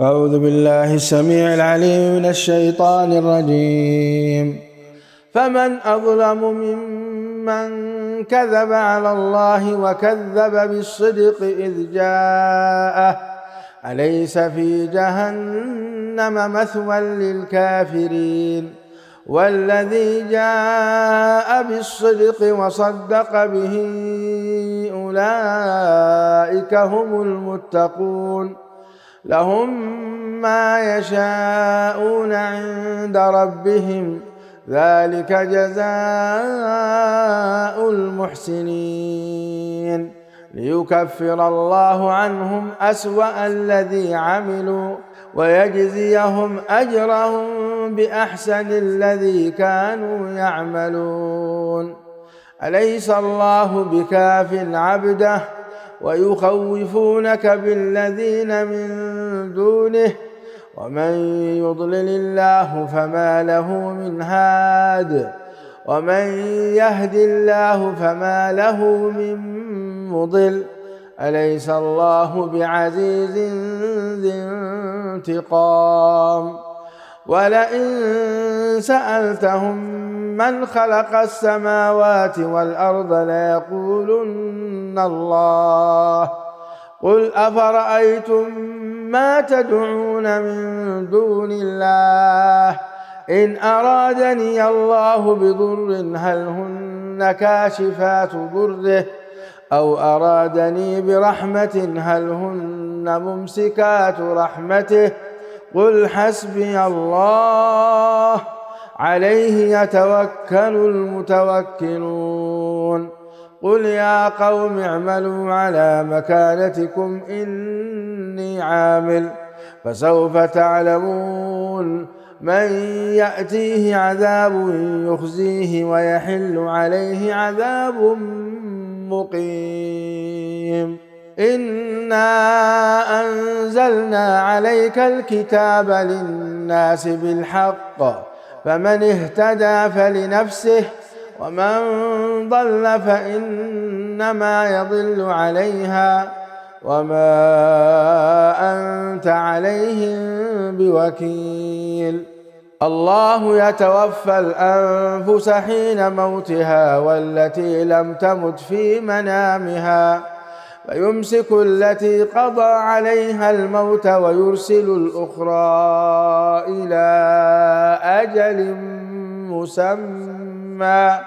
أعوذ بالله السميع العليم من الشيطان الرجيم. فمن أظلم ممن كذب على الله وكذب بالصدق إذ جاءه أليس في جهنم مثوى للكافرين والذي جاء بالصدق وصدق به أولئك هم المتقون لهم ما يشاءون عند ربهم ذلك جزاء المحسنين ليكفر الله عنهم أسوأ الذي عملوا ويجزيهم أجرهم بأحسن الذي كانوا يعملون. أليس الله بكاف عبده ويخوفونك بالذين من دونه ومن يضلل الله فما له من هاد ومن يهد الله فما له من مضل. أليس الله بعزيز ذي انتقام. ولئن سألتهم من خلق السماوات والأرض ليقولن الله قل أفرأيتم ما تدعون من دون الله إن أرادني الله بضر هل هن كاشفات ضره أو أرادني برحمة هل هن ممسكات رحمته قل حسبي الله عليه يتوكل المتوكلون. قل يا قوم اعملوا على مكانتكم إني عامل فسوف تعلمون من يأتيه عذاب يخزيه ويحل عليه عذاب مقيم. إنا أنزلنا عليك الكتاب للناس بالحق فمن اهتدى فلنفسه ومن ضل فإنما يضل عليها وما أنت عليهم بوكيل. الله يتوفى الأنفس حين موتها والتي لم تمت في منامها فيمسك التي قضى عليها الموت ويرسل الأخرى إلى أجل مسمى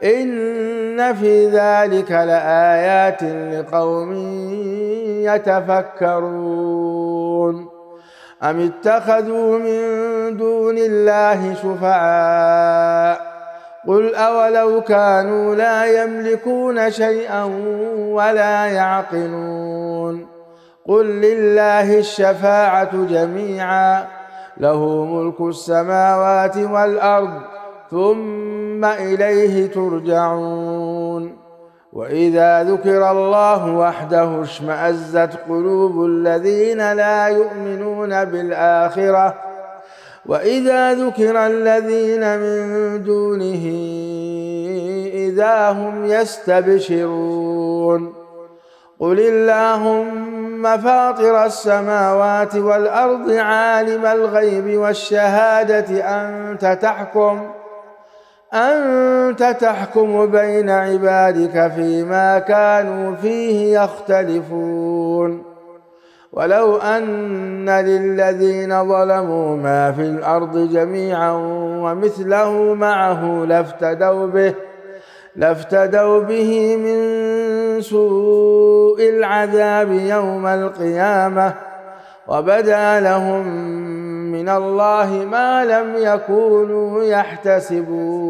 إن في ذلك لآيات لقوم يتفكرون. أم اتخذوا من دون الله شفعاء قل أولو كانوا لا يملكون شيئا ولا يعقلون قل لله الشفاعة جميعا له ملك السماوات والأرض ثم إليه ترجعون. وإذا ذكر الله وحده اشمأزت قلوب الذين لا يؤمنون بالآخرة وإذا ذكر الذين من دونه إذا هم يستبشرون. قل اللهم فاطر السماوات والأرض عالم الغيب والشهادة أنت تحكم بين عبادك فيما كانوا فيه يختلفون. ولو أن للذين ظلموا ما في الأرض جميعا ومثله معه لافتدوا به من سوء العذاب يوم القيامة وبدا لهم من الله ما لم يكونوا يحتسبون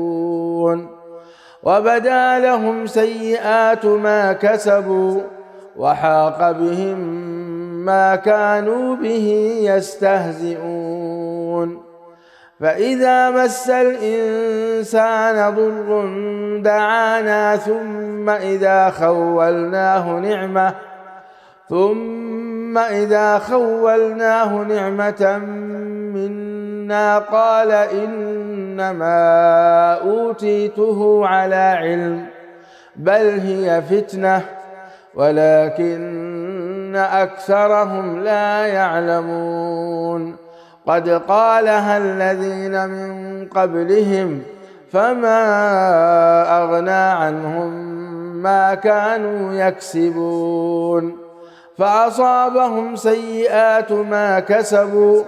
وبدا لهم سيئات ما كسبوا وحاق بهم ما كانوا به يستهزئون. فإذا مس الإنسان ضر دعانا ثم إذا خولناه نعمة منا قال إنما أوتيته على علم بل هي فتنة ولكن أكثرهم لا يعلمون قد قالها الذين من قبلهم فما أغنى عنهم ما كانوا يكسبون فأصابهم سيئات ما كسبوا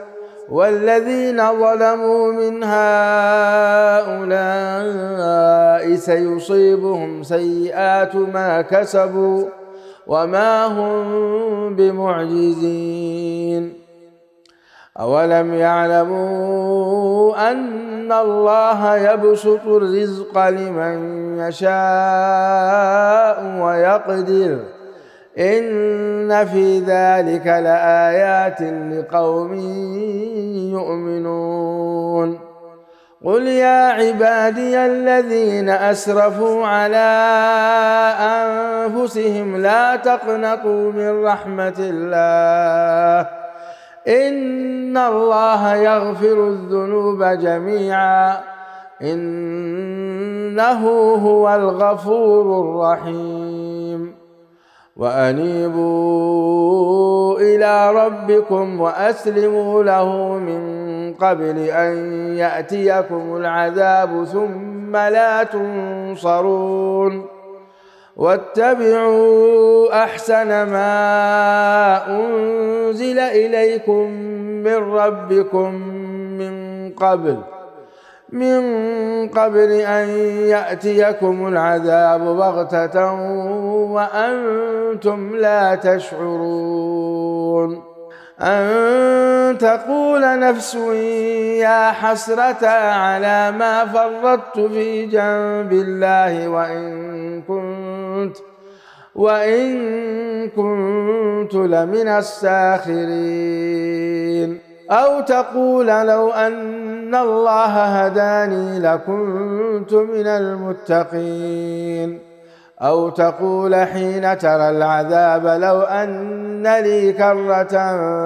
والذين ظلموا من هؤلاء سيصيبهم سيئات ما كسبوا وما هم بمعجزين أولم يعلموا أن الله يبسط الرزق لمن يشاء ويقدر إن في ذلك لآيات لقوم يؤمنون قل يا عبادي الذين أسرفوا على أنفسهم لا تقنطوا من رحمة الله إن الله يغفر الذنوب جميعا إنه هو الغفور الرحيم وأنيبوا إلى ربكم وأسلموا له من قبل أن يأتيكم العذاب ثم لا تنصرون واتبعوا أحسن ما أنزل إليكم من ربكم من قبل أن يأتيكم العذاب بغتة وأنتم لا تشعرون أن تقول نفس يا حسرة على ما فرطت في جنب الله وإن كنت لمن الساخرين أو تقول لو أن الله هداني لكنت من المتقين أو تقول حين ترى العذاب لو أن لي كرة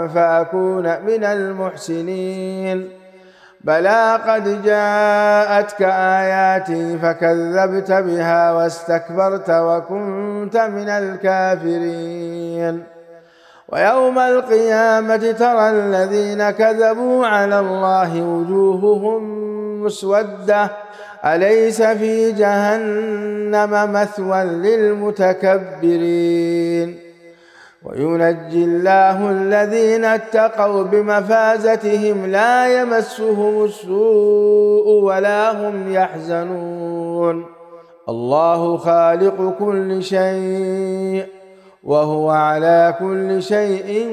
فأكون من المحسنين بلى قد جاءتك آياتي فكذبت بها واستكبرت وكنت من الكافرين ويوم القيامة ترى الذين كذبوا على الله وجوههم مسودة أليس في جهنم مثوى للمتكبرين وينجي الله الذين اتقوا بمفازتهم لا يمسهم السوء ولا هم يحزنون الله خالق كل شيء وهو على كل شيء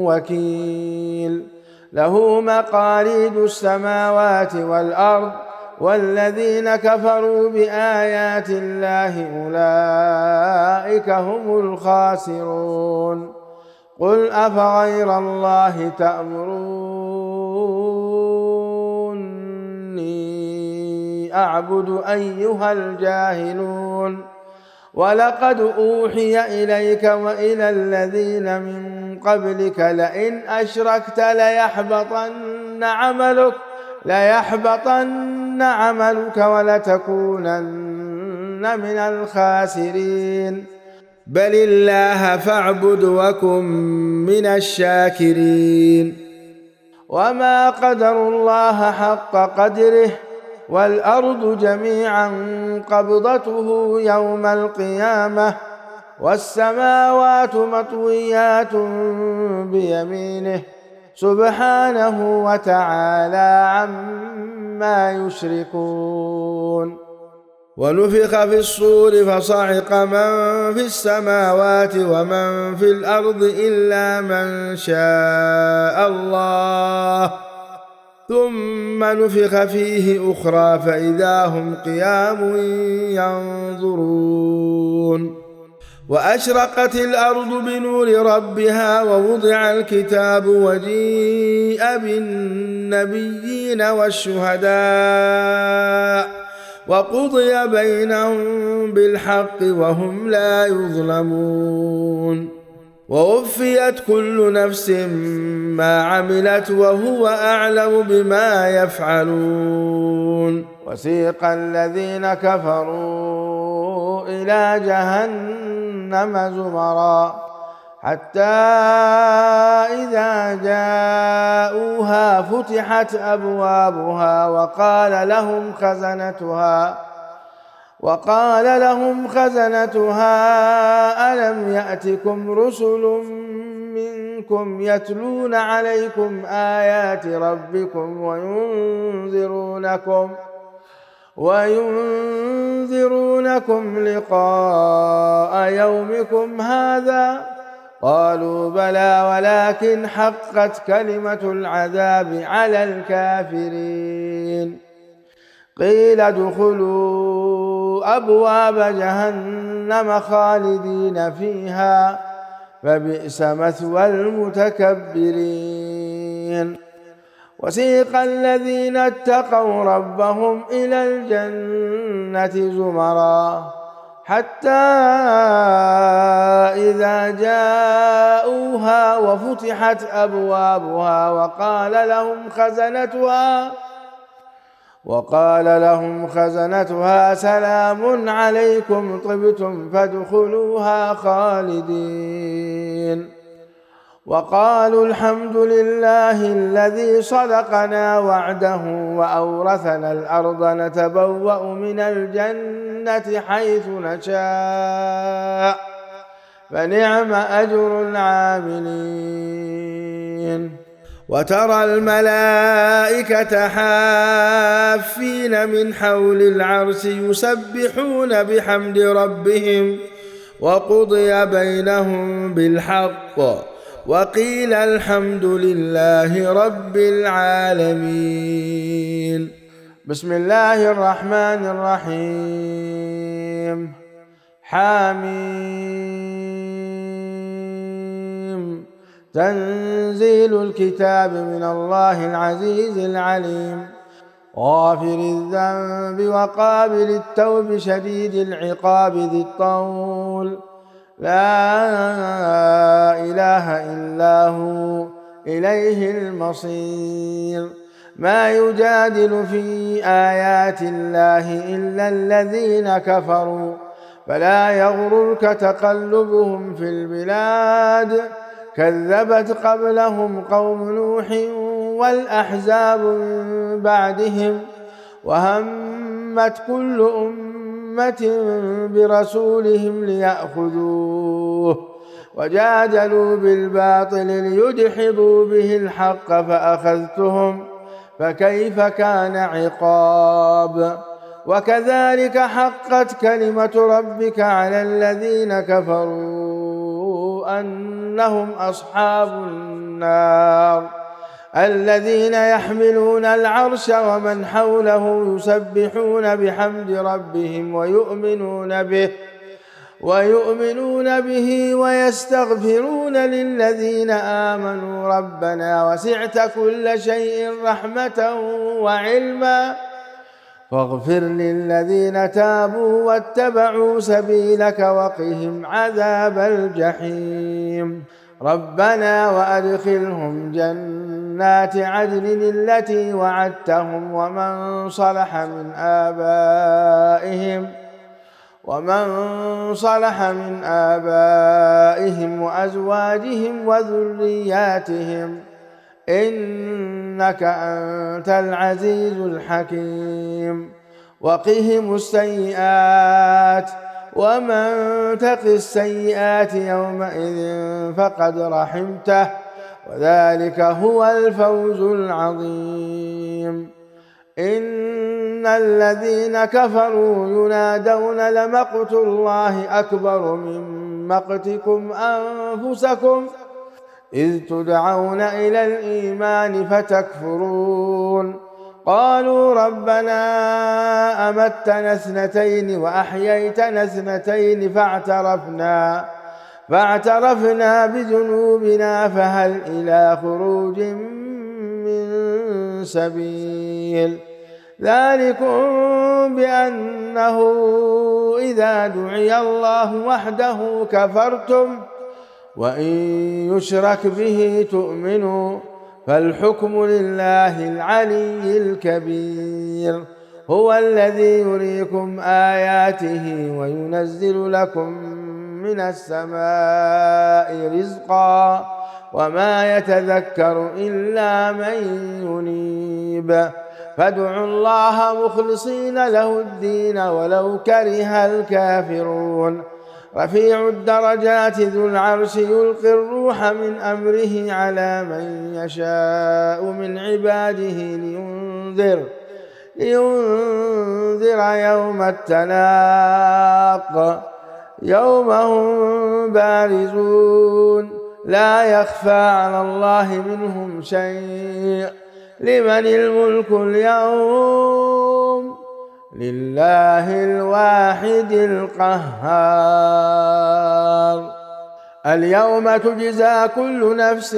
وكيل له مقاليد السماوات والأرض والذين كفروا بآيات الله أولئك هم الخاسرون قل أفغير الله تأمروني أعبد أيها الجاهلون ولقد أوحي إليك وإلى الذين من قبلك لئن أشركت ليحبطن عملك ولتكونن من الخاسرين بل الله فاعبد وكن من الشاكرين وما قدروا الله حق قدره والأرض جميعا قبضته يوم القيامة والسماوات مطويات بيمينه سبحانه وتعالى عما يشركون ونفخ في الصور فصعق من في السماوات ومن في الأرض إلا من شاء الله ثم نفخ فيه أخرى فإذا هم قيام ينظرون وأشرقت الأرض بنور ربها ووضع الكتاب وجيء بالنبيين والشهداء وقضي بينهم بالحق وهم لا يظلمون ووفيت كل نفس ما عملت وهو أعلم بما يفعلون وسيق الذين كفروا إلى جهنم زمرا حتى إذا جاءوها فتحت أبوابها وقال لهم خزنتها ألم يأتكم رسل منكم يتلون عليكم آيات ربكم وينذرونكم لقاء يومكم هذا؟ قالوا بلى ولكن حقت كلمة العذاب على الكافرين. قيل ادخلوا أبواب جهنم خالدين فيها فبئس مثوى المتكبرين. وسيق الذين اتقوا ربهم إلى الجنة زمرا حتى إذا جاءوها وفتحت أبوابها وقال لهم خزنتها سلام عليكم طبتم فادخلوها خالدين. وقالوا الحمد لله الذي صدقنا وعده وأورثنا الأرض نتبوأ من الجنة حيث نشاء فنعم أجر العاملين. وترى الملائكة حافين من حول العرش يسبحون بحمد ربهم وقضي بينهم بالحق وقيل الحمد لله رب العالمين. بسم الله الرحمن الرحيم. حميم. تنزيل الكتاب من الله العزيز العليم غافر الذنب وقابل التوب شديد العقاب ذي الطول لا إله إلا هو إليه المصير. ما يجادل في آيات الله إلا الذين كفروا فلا يغررك تقلبهم في البلاد كذبت قبلهم قوم نوح والأحزاب من بعدهم وهمت كل أمة برسولهم ليأخذوه وجادلوا بالباطل ليدحضوا به الحق فأخذتهم فكيف كان عقاب. وكذلك حقت كلمة ربك على الذين كفروا أنهم أصحاب النار الذين يحملون العرش ومن حوله يسبحون بحمد ربهم ويؤمنون به ويستغفرون للذين آمنوا ربنا وسعت كل شيء رحمة وعلما فاغفر للذين تابوا واتبعوا سبيلك وقهم عذاب الجحيم. ربنا وأدخلهم جنات عدن التي وعدتهم ومن صلح من آبائهم وأزواجهم وذرياتهم إنك أنت العزيز الحكيم. وقهم السيئات ومن تق السيئات يومئذ فقد رحمته وذلك هو الفوز العظيم. إن الذين كفروا ينادون لمقت الله أكبر من مقتكم أنفسكم إذ تدعون إلى الإيمان فتكفرون. قالوا ربنا أمتنا اثنتين وأحييتنا اثنتين فاعترفنا بذنوبنا فهل إلى خروج من سبيل. ذلكم بأنه إذا دعي الله وحده كفرتم وإن يشرك به تؤمنوا فالحكم لله العلي الكبير. هو الذي يريكم آياته وينزل لكم من السماء رزقا وما يتذكر إلا من ينيب فادعوا الله مخلصين له الدين ولو كره الكافرون رفيع الدرجات ذو العرش يلقي الروح من أمره على من يشاء من عباده لينذر يوم التلاق يوم هم بارزون لا يخفى على الله منهم شيء لمن الملك اليوم لله الواحد القهار اليوم تجزى كل نفس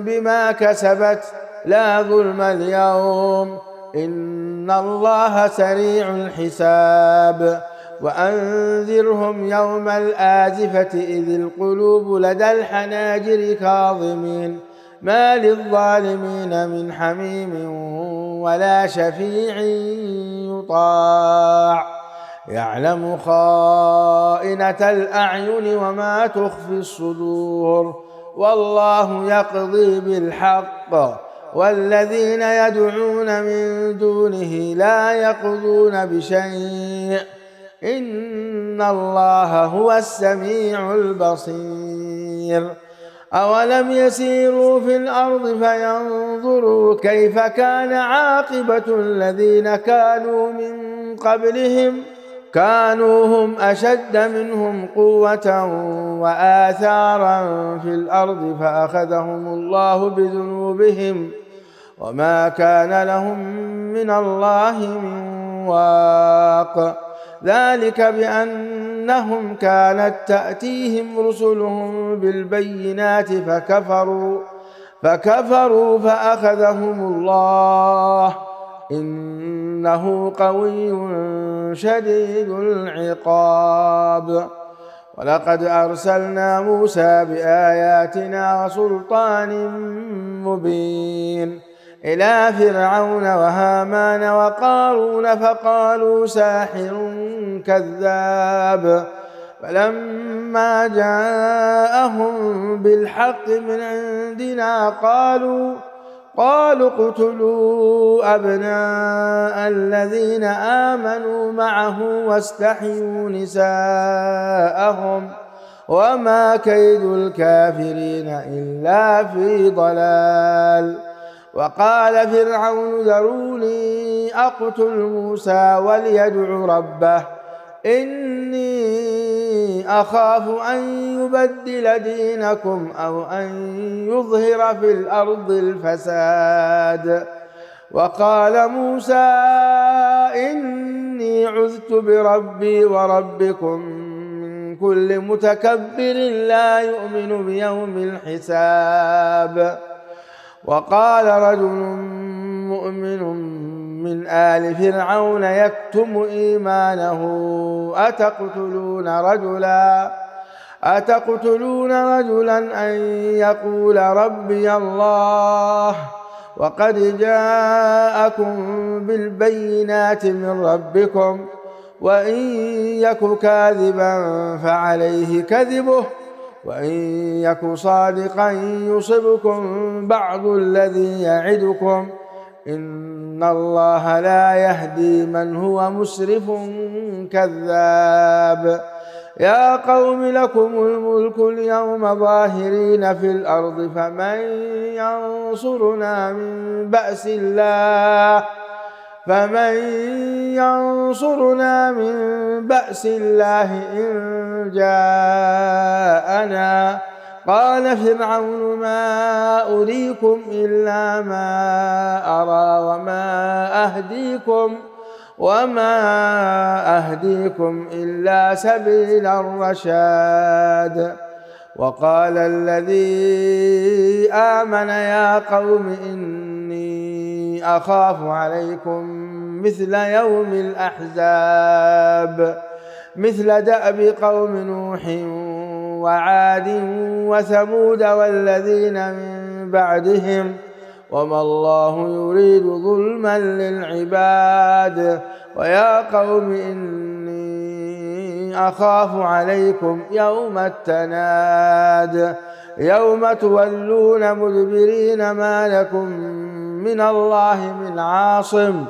بما كسبت لا ظلم اليوم إن الله سريع الحساب وأنذرهم يوم الآزفة إذ القلوب لدى الحناجر كاظمين ما للظالمين من حميم ولا شفيع يطاع يعلم خائنة الأعين وما تخفي الصدور والله يقضي بالحق والذين يدعون من دونه لا يقضون بشيء إن الله هو السميع البصير أولم يسيروا في الأرض فينظروا كيف كان عاقبة الذين كانوا من قبلهم كانوا هم أشد منهم قوة وآثارا في الأرض فأخذهم الله بذنوبهم وما كان لهم من الله من واق ذلك بأنهم كانت تأتيهم رسلهم بالبينات فكفروا فأخذهم الله إنه قوي شديد العقاب ولقد أرسلنا موسى بآياتنا وسلطان مبين إلى فرعون وهامان وقارون فقالوا ساحر كذاب فلما جاءهم بالحق من عندنا قالوا اقتلوا أبناء الذين آمنوا معه واستحيوا نساءهم وما كيد الكافرين إلا في ضلال وقال فرعون ذروني أقتل موسى وليدع ربه إني أخاف أن يبدل دينكم أو أن يظهر في الأرض الفساد وقال موسى إني عذت بربي وربكم من كل متكبر لا يؤمن بيوم الحساب وقال رجل مؤمن من آل فرعون يكتم إيمانه أتقتلون رجلا أن يقول ربي الله وقد جاءكم بالبينات من ربكم وإن يك كاذبا فعليه كذبه وإن يك صادقا يصبكم بعض الذي يعدكم إن الله لا يهدي من هو مسرف كذاب يا قوم لكم الملك اليوم ظاهرين في الأرض فمن ينصرنا من بأس الله إن جاءنا قال فرعون ما أريكم إلا ما أرى وما أهديكم إلا سبيل الرشاد وقال الذي آمن يا قوم إني أخاف عليكم مثل يوم الأحزاب مثل دأب قوم نوح وعاد وثمود والذين من بعدهم وما الله يريد ظلما للعباد ويا قوم إني أخاف عليكم يوم التناد يوم تولون مدبرين ما لكم من الله من عاصم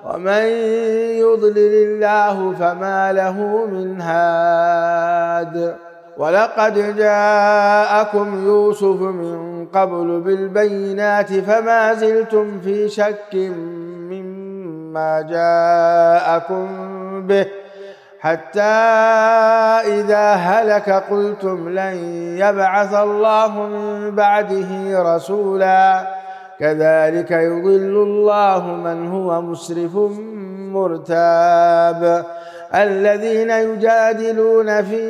ومن يضلل الله فما له من هاد ولقد جاءكم يوسف من قبل بالبينات فما زلتم في شك مما جاءكم به حتى إذا هلك قلتم لن يبعث الله من بعده رسولا كذلك يضل الله من هو مسرف مرتاب الذين يجادلون في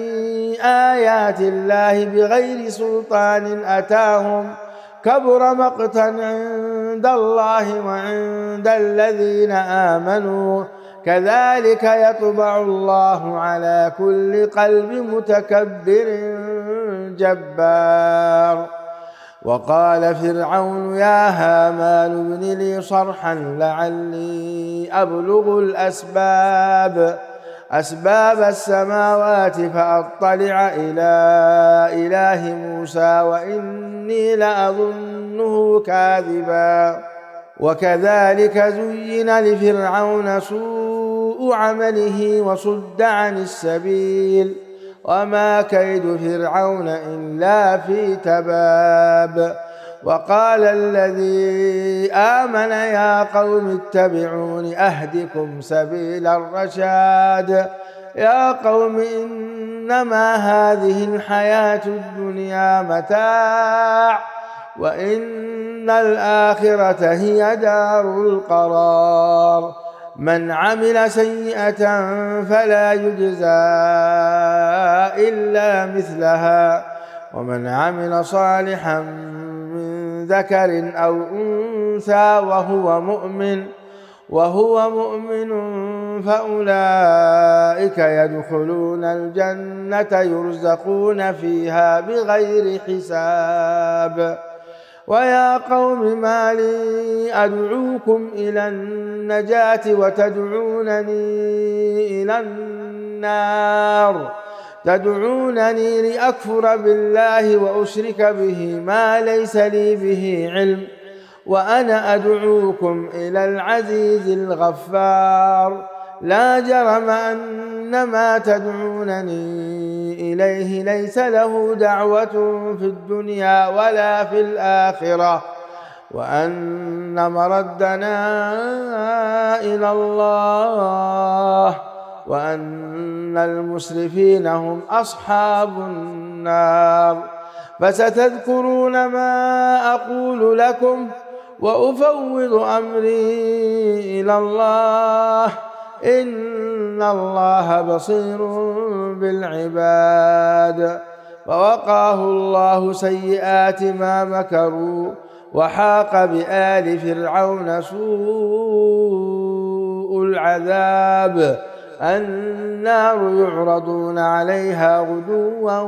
آيات الله بغير سلطان أتاهم كبر مقتا عند الله وعند الذين آمنوا كذلك يطبع الله على كل قلب متكبر جبار وقال فرعون يا هامان ابن لي صرحا لعلي أبلغ أسباب السماوات فأطلع إلى إله موسى وإني لأظنه كاذبا وكذلك زين لفرعون سوء عمله وصد عن السبيل وما كيد فرعون إلا في تباب وقال الذي آمن يا قوم اتبعون أهدكم سبيل الرشاد يا قوم إنما هذه الحياة الدنيا متاع وإن الآخرة هي دار القرار من عمل سيئة فلا يجزى إلا مثلها ومن عمل صالحا من ذكر أو أنثى وهو مؤمن فأولئك يدخلون الجنة يرزقون فيها بغير حساب ويا قوم ما لي أدعوكم إلى النجاة وتدعونني إلى النار تدعونني لأكفر بالله وأشرك به ما ليس لي به علم وأنا أدعوكم إلى العزيز الغفار لا جرم أن ما تدعونني إليه ليس له دعوة في الدنيا ولا في الآخرة وأن مردنا إلى الله وأن المسرفين هم أصحاب النار فستذكرون ما أقول لكم وأفوض أمري إلى الله إن الله بصير بالعباد ووقاه الله سيئات ما مكروا وحاق بآل فرعون سوء العذاب النار يعرضون عليها غدوا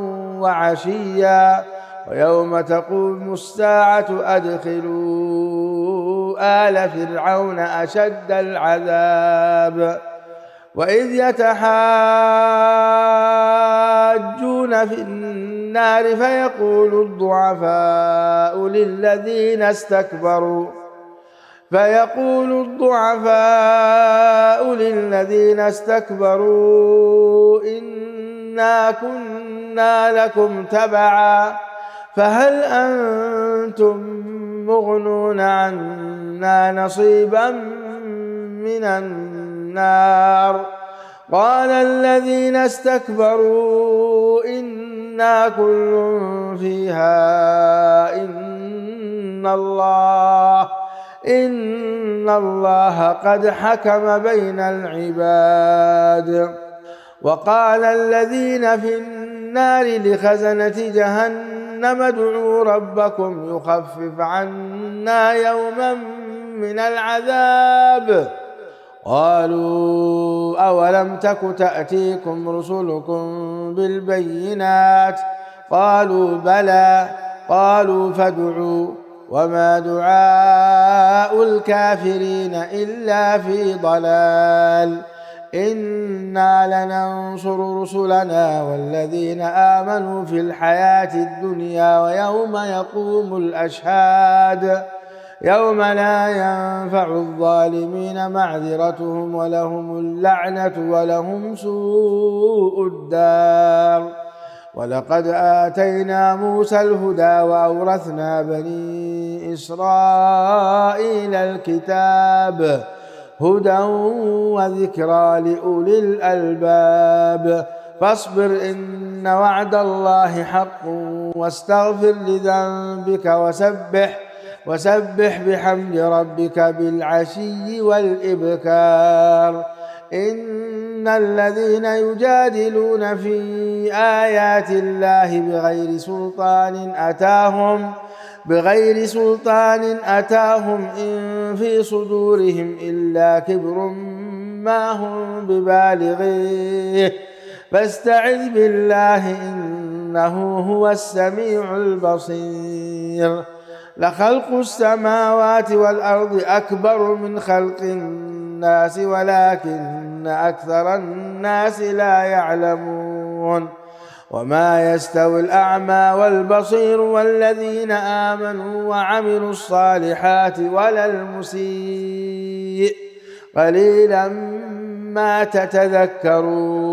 وعشيا ويوم تقوم الساعة أدخلوا آل فرعون أشد العذاب وإذ يتحاجون في النار فيقول الضعفاء للذين استكبروا إنا كنا لكم تبعا فهل أنتم مغنون عنا نصيبا من النار قال الذين استكبروا إنا كل فيها إن الله قد حكم بين العباد وقال الذين في النار لخزنة جهنم ادعوا ربكم يخفف عنا يوما من العذاب قالوا أولم تك تأتيكم رسلكم بالبينات قالوا بلى قالوا فادعوا وما دعاء الكافرين إلا في ضلال إنا لننصر رسلنا والذين آمنوا في الحياة الدنيا ويوم يقوم الأشهاد يوم لا ينفع الظالمين معذرتهم ولهم اللعنة ولهم سوء الدار. ولقد آتينا موسى الهدى وأورثنا بني إسرائيل الكتاب هدى وذكرى لأولي الألباب. فاصبر إن وعد الله حق واستغفر لذنبك وسبح بحمد ربك بالعشي والإبكار. إن الذين يجادلون في آيات الله بغير سلطان أتاهم إن في صدورهم إلا كبر ما هم ببالغيه فاستعذ بالله إنه هو السميع البصير. لخلق السماوات والأرض أكبر من خلق الناس ولكن أكثر الناس لا يعلمون. وما يستوي الأعمى والبصير والذين آمنوا وعملوا الصالحات ولا المسيء قليلا ما تتذكرون.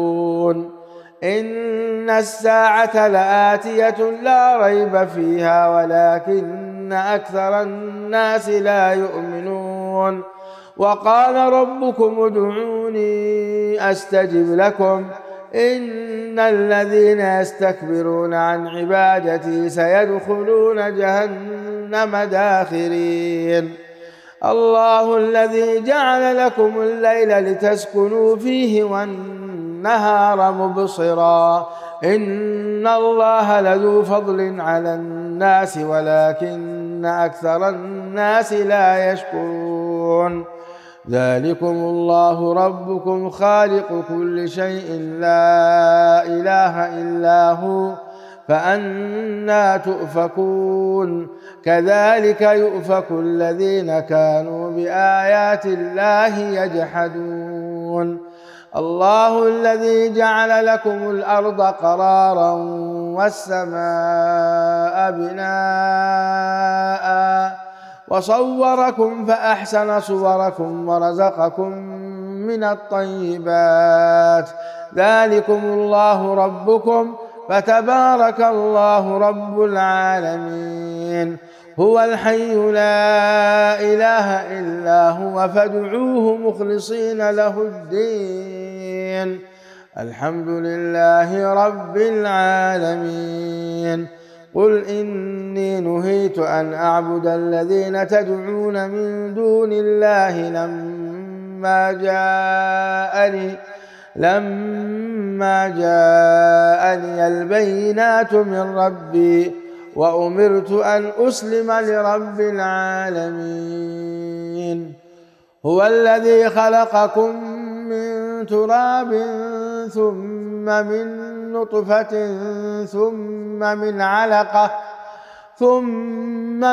إن الساعة لآتية لا ريب فيها ولكن أكثر الناس لا يؤمنون. وقال ربكم ادعوني أستجب لكم إن الذين يستكبرون عن عبادتي سيدخلون جهنم داخرين. الله الذي جعل لكم الليل لتسكنوا فيه والنهار مبصرا إن الله لذو فضل على الناس ولكن أكثر الناس لا يشكرون. ذلكم الله ربكم خالق كل شيء لا إله إلا هو فأنى تؤفكون. كذلك يؤفك الذين كانوا بآيات الله يجحدون. الله الذي جعل لكم الأرض قرارا والسماء بناء وصوركم فأحسن صوركم ورزقكم من الطيبات. ذلكم الله ربكم فتبارك الله رب العالمين. هو الحي لا إله إلا هو فادعوه مخلصين له الدين. الحمد لله رب العالمين. قل إني نهيت أن أعبد الذين تدعون من دون الله لما جاءني البينات من ربي وأمرت أن أسلم لرب العالمين. هو الذي خلقكم من تراب ثم من نطفة ثم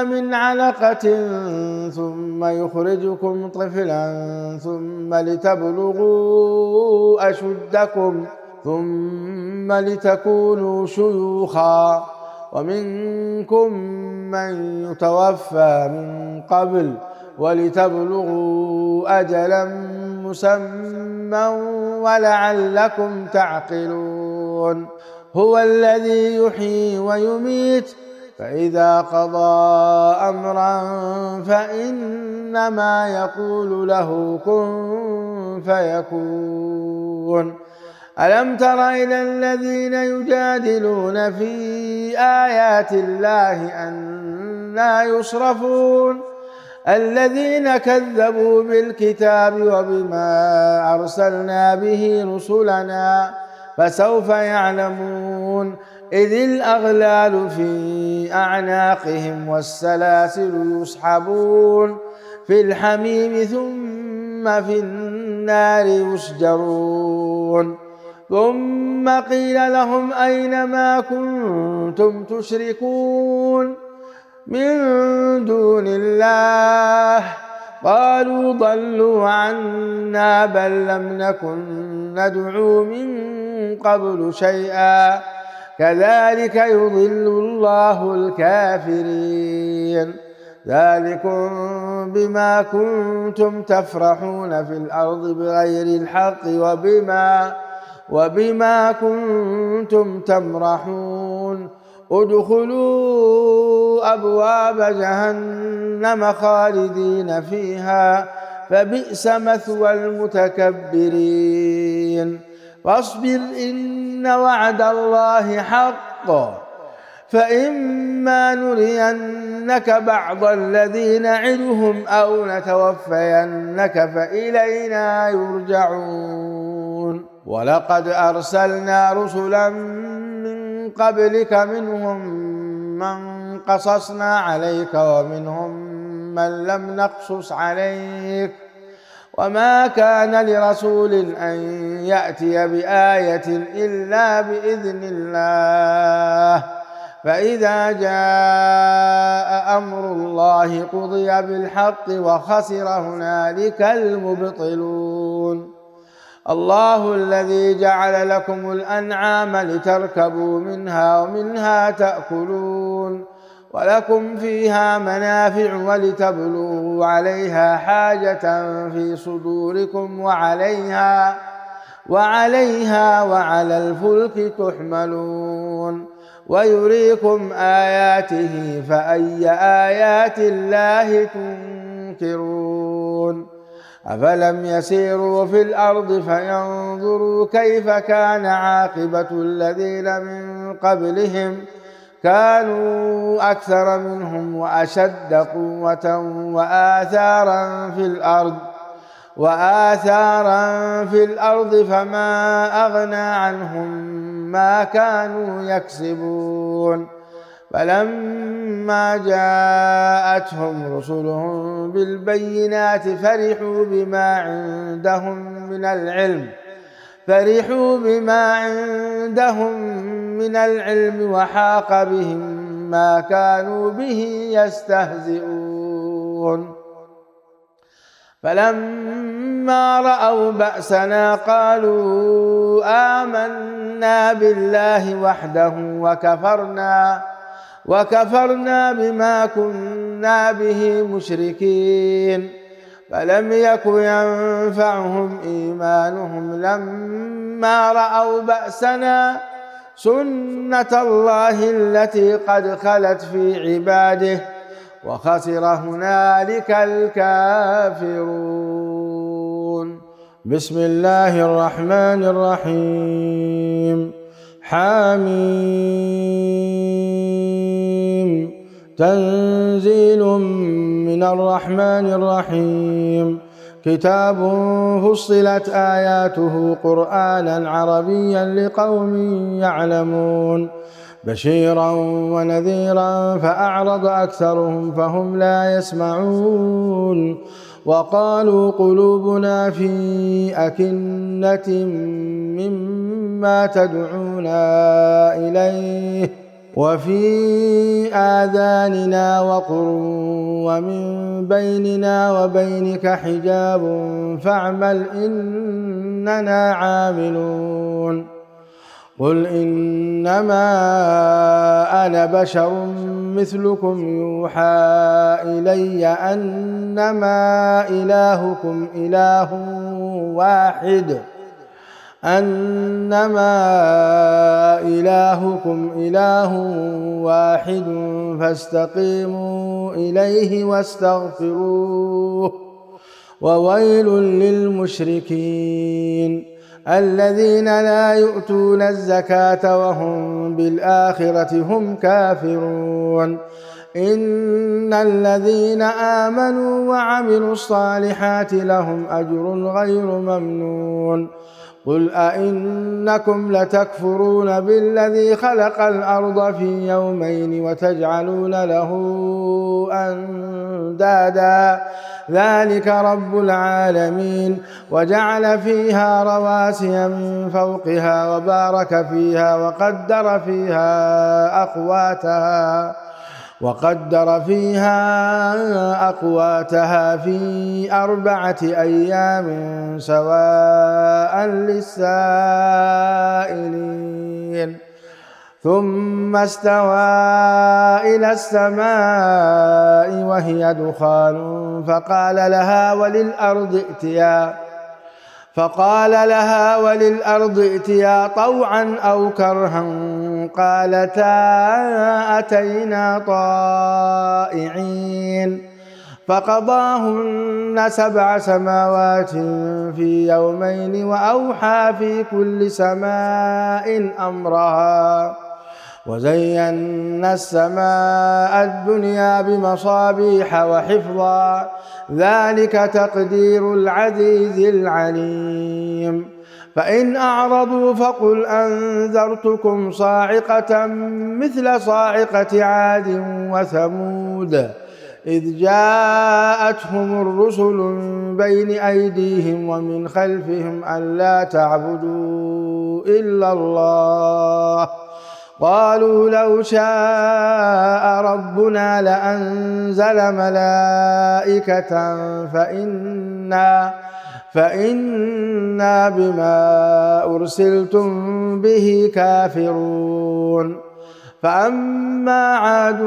من علقة ثم يخرجكم طفلا ثم لتبلغوا أشدكم ثم لتكونوا شيوخا ومنكم من يتوفى من قبل ولتبلغوا أجلا مسمى ولعلكم تعقلون. هو الذي يحيي ويميت فإذا قضى أمرا فإنما يقول له كن فيكون. ألم تر إلى الذين يجادلون في آيات الله أنى يصرفون الذين كذبوا بالكتاب وبما أرسلنا به رسلنا فسوف يعلمون. إذ الأغلال في أعناقهم والسلاسل يسحبون في الحميم ثم في النار يسجرون. ثم قيل لهم أين ما كنتم تشركون من دون الله قالوا ضلوا عنا بل لم نكن ندعو من قبل شيئا كذلك يضل الله الكافرين ذلكم بما كنتم تفرحون في الأرض بغير الحق وبما كنتم تمرحون ادخلوا أبواب جهنم خالدين فيها فبئس مثوى المتكبرين فاصبر إن وعد الله حق فإما نرينك بعض الذي نعدهم أو نتوفينك فإلينا يرجعون ولقد أرسلنا رسلا من قبلك منهم من قصصنا عليك ومنهم من لم نقصص عليك وما كان لرسول أن يأتي بآية إلا بإذن الله فإذا جاء أمر الله قضي بالحق وخسر هنالك المبطلون الله الذي جعل لكم الأنعام لتركبوا منها ومنها تأكلون ولكم فيها منافع ولتبلغوا عليها حاجة في صدوركم وعليها وعلى الفلك تحملون ويريكم آياته فأي آيات الله تنكرون أفلم يسيروا في الأرض فينظروا كيف كان عاقبة الذين من قبلهم كانوا أكثر منهم وأشد قوة وآثارا في الأرض فما أغنى عنهم ما كانوا يكسبون فلما جاءتهم رسلهم بالبينات فرحوا بما عندهم من العلم وحاق بهم ما كانوا به يستهزئون فلما رأوا بأسنا قالوا آمنا بالله وحده وكفرنا بما كنا به مشركين فلم يك ينفعهم إيمانهم لما رأوا بأسنا سنة الله التي قد خلت في عباده وخسر هنالك الكافرون بسم الله الرحمن الرحيم حميم تنزيل من الرحمن الرحيم كتاب فصلت آياته قرآنا عربيا لقوم يعلمون بشيرا ونذيرا فأعرض أكثرهم فهم لا يسمعون وقالوا قلوبنا في أكنة مما تدعونا إليه وفي آذاننا وقر ومن بيننا وبينك حجاب فاعمل إننا عاملون قل إنما أنا بشر مثلكم يوحى إلي أنما إلهكم إله واحد فاستقيموا إليه واستغفروه وويل للمشركين الذين لا يؤتون الزكاة وهم بالآخرة هم كافرون إن الذين آمنوا وعملوا الصالحات لهم أجر غير ممنون قل أئنكم لتكفرون بالذي خلق الأرض في يومين وتجعلون له أندادا ذلك رب العالمين وجعل فيها رواسي من فوقها وبارك فيها وقدر فيها أقواتها وقدر فيها أقواتها في 4 أيام سواء للسائلين ثم استوى إلى السماء وهي دخان فقال لها وللأرض ائتيا طوعا أو كرها قالتا أتينا طائعين فقضاهن 7 سماوات في يومين وأوحى في كل سماء أمرها وزينا السماء الدنيا بمصابيح وحفظا ذلك تقدير العزيز العليم فإن أعرضوا فقل أنذرتكم صاعقة مثل صاعقة عاد وثمود إذ جاءتهم الرسل من بين أيديهم ومن خلفهم ألا تعبدوا إلا الله قالوا لو شاء ربنا لأنزل ملائكة فإنا بما أرسلتم به كافرون فأما عاد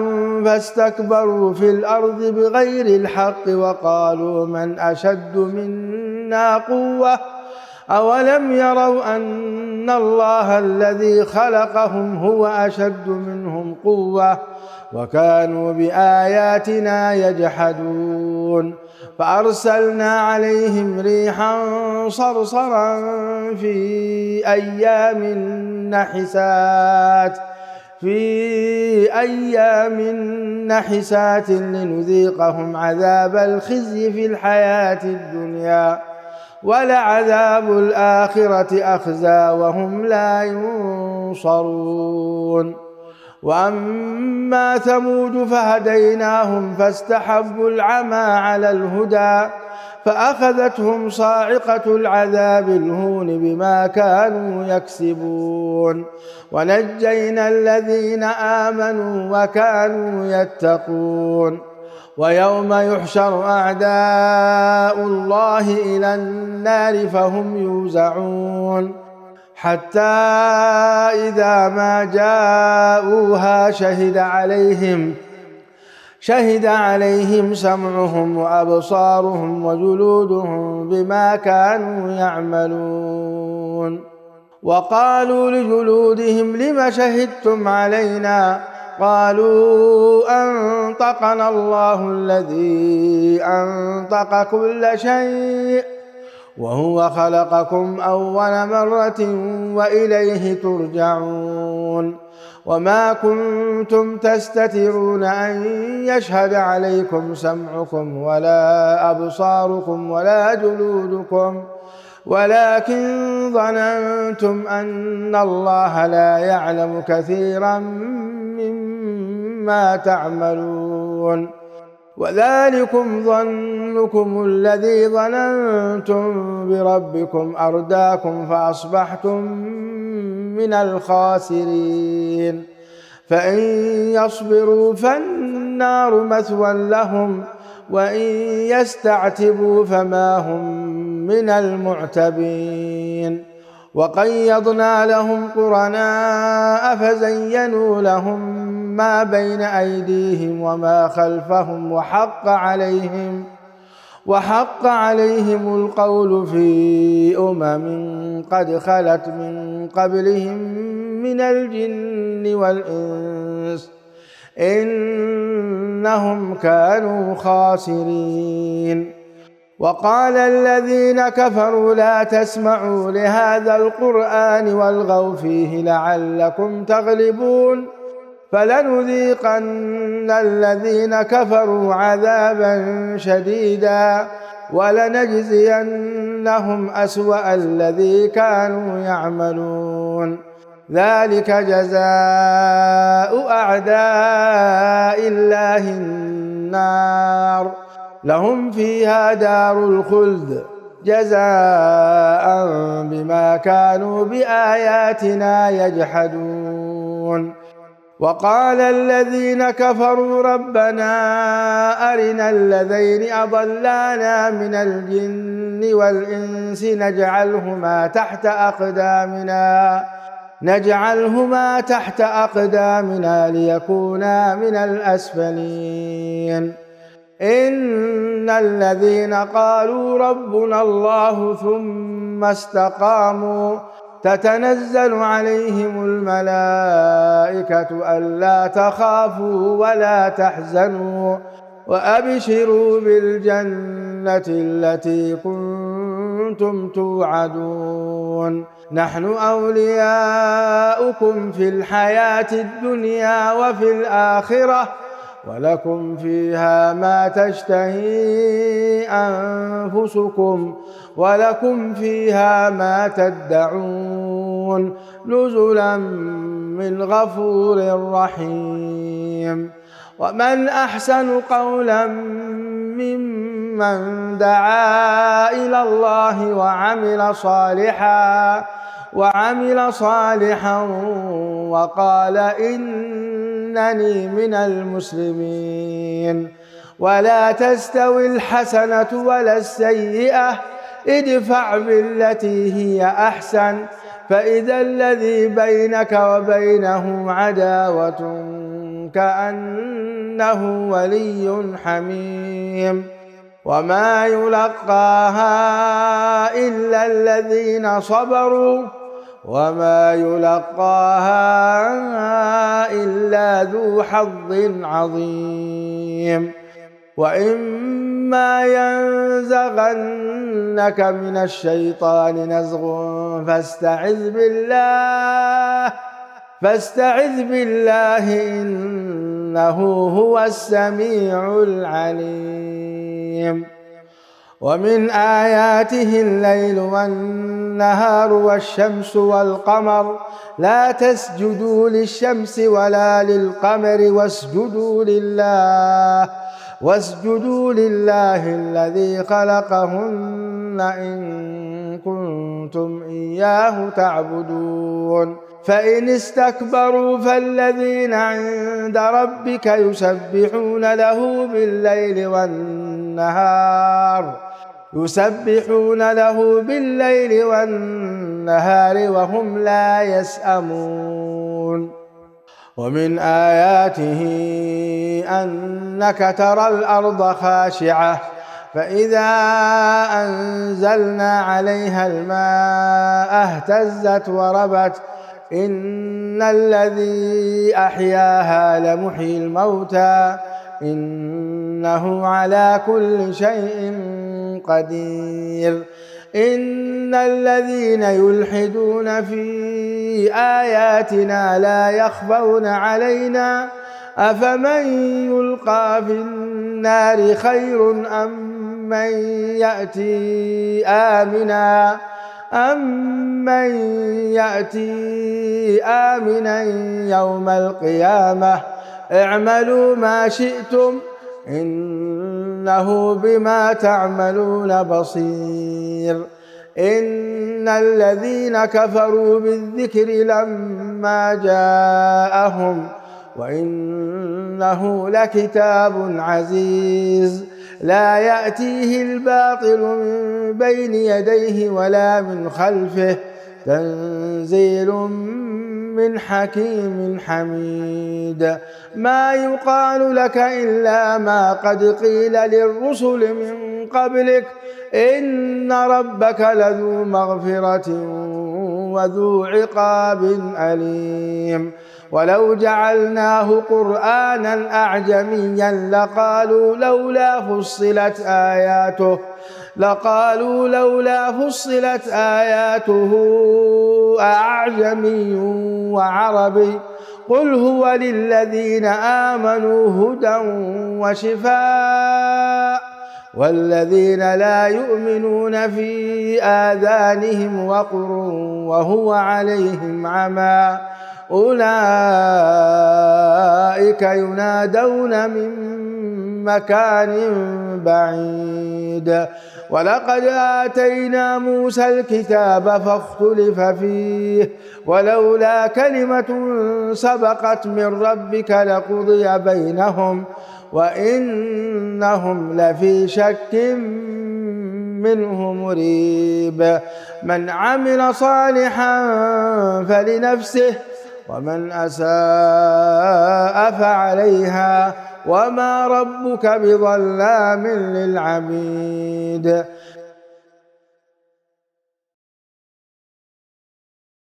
فاستكبروا في الأرض بغير الحق وقالوا من أشد منا قوة أولم يروا أن الله الذي خلقهم هو أشد منهم قوة وكانوا بآياتنا يجحدون فأرسلنا عليهم ريحا صرصرا في أيام نحسات لنذيقهم عذاب الخزي في الحياة الدنيا ولعذاب الآخرة أخزى وهم لا ينصرون وأما ثمود فهديناهم فاستحبوا العمى على الهدى فأخذتهم صاعقة العذاب الهون بما كانوا يكسبون ونجينا الذين آمنوا وكانوا يتقون ويوم يحشر أعداء الله إلى النار فهم يوزعون حتى إذا ما جاءوها شهد عليهم سمعهم وأبصارهم وجلودهم بما كانوا يعملون وقالوا لجلودهم لم شهدتم علينا قالوا أنطقنا الله الذي أنطق كل شيء وهو خلقكم أول مرة وإليه ترجعون وما كنتم تستترون أن يشهد عليكم سمعكم ولا أبصاركم ولا جلودكم ولكن ظننتم أن الله لا يعلم كثيرا مما تعملون وذلكم ظنكم الذي ظننتم بربكم أرداكم فأصبحتم من الخاسرين فإن يصبروا فالنار مثوى لهم وإن يستعتبوا فما هم من المعتبين وقيضنا لهم قرناء فزينوا لهم ما بين أيديهم وما خلفهم وحق عليهم القول في قد خلت من قبلهم من الجن والإنس إنهم كانوا خاسرين وقال الذين كفروا لا تسمعوا لهذا القرآن والغوا فيه لعلكم تغلبون فلنذيقن الذين كفروا عذابا شديدا ولنجزينهم أسوأ الذي كانوا يعملون ذلك جزاء أعداء الله النار لهم فيها دار الخلد جزاء بما كانوا بآياتنا يجحدون وقال الذين كفروا ربنا أرنا الذين أضلانا من الجن والإنس نجعلهما تحت أقدامنا ليكونا من الأسفلين إن الذين قالوا ربنا الله ثم استقاموا تتنزل عليهم الملائكة ألا تخافوا ولا تحزنوا وأبشروا بالجنة التي كنتم توعدون نحن أولياؤكم في الحياة الدنيا وفي الآخرة ولكم فيها ما تشتهي أنفسكم ولكم فيها ما تدعون نزلا من غفور رحيم ومن أحسن قولا ممن دعا إلى الله وعمل صالحا وقال إنني من المسلمين ولا تستوي الحسنة ولا السيئة ادفع بالتي هي أحسن فإذا الذي بينك وبينه عداوة كأنه ولي حميم وما يلقاها إلا الذين صبروا وما يلقاها إلا ذو حظ عظيم وإما ينزغنك من الشيطان نزغ فاستعذ بالله إنه هو السميع العليم ومن آياته الليل والنهار والشمس والقمر لا تسجدوا للشمس ولا للقمر واسجدوا لله الذي خلقهن إن كنتم إياه تعبدون فإن استكبروا فالذين عند ربك يسبحون له بالليل والنهار وهم لا يسأمون ومن آياته أنك ترى الأرض خاشعة فإذا أنزلنا عليها الماء اهتزت وربت إن الذي أحياها لمحيي الموتى إنه على كل شيء قدير إن الذين يلحدون في آياتنا لا يخفون علينا أفمن يلقى في النار خير أم من يأتي آمنا يوم القيامة اعملوا ما شئتم إنه بما تعملون بصير إن الذين كفروا بالذكر لما جاءهم وإنه لكتاب عزيز لا يأتيه الباطل من بين يديه ولا من خلفه تنزيل من حكيم حميد ما يقال لك إلا ما قد قيل للرسل من قبلك إن ربك لذو مغفرة وذو عقاب أليم ولو جعلناه قرآنا أعجميا لقالوا لولا فصلت آياته أعجمي وعربي قل هو للذين آمنوا هدى وشفاء والذين لا يؤمنون في آذانهم وقر وهو عليهم عمى أولئك ينادون من مكان بعيد. ولقد آتينا موسى الكتاب فاختلف فيه ولولا كلمة سبقت من ربك لقضي بينهم وإنهم لفي شك منه مريب. من عمل صالحا فلنفسه ومن أساء فعليها وما ربك بظلام للعبيد.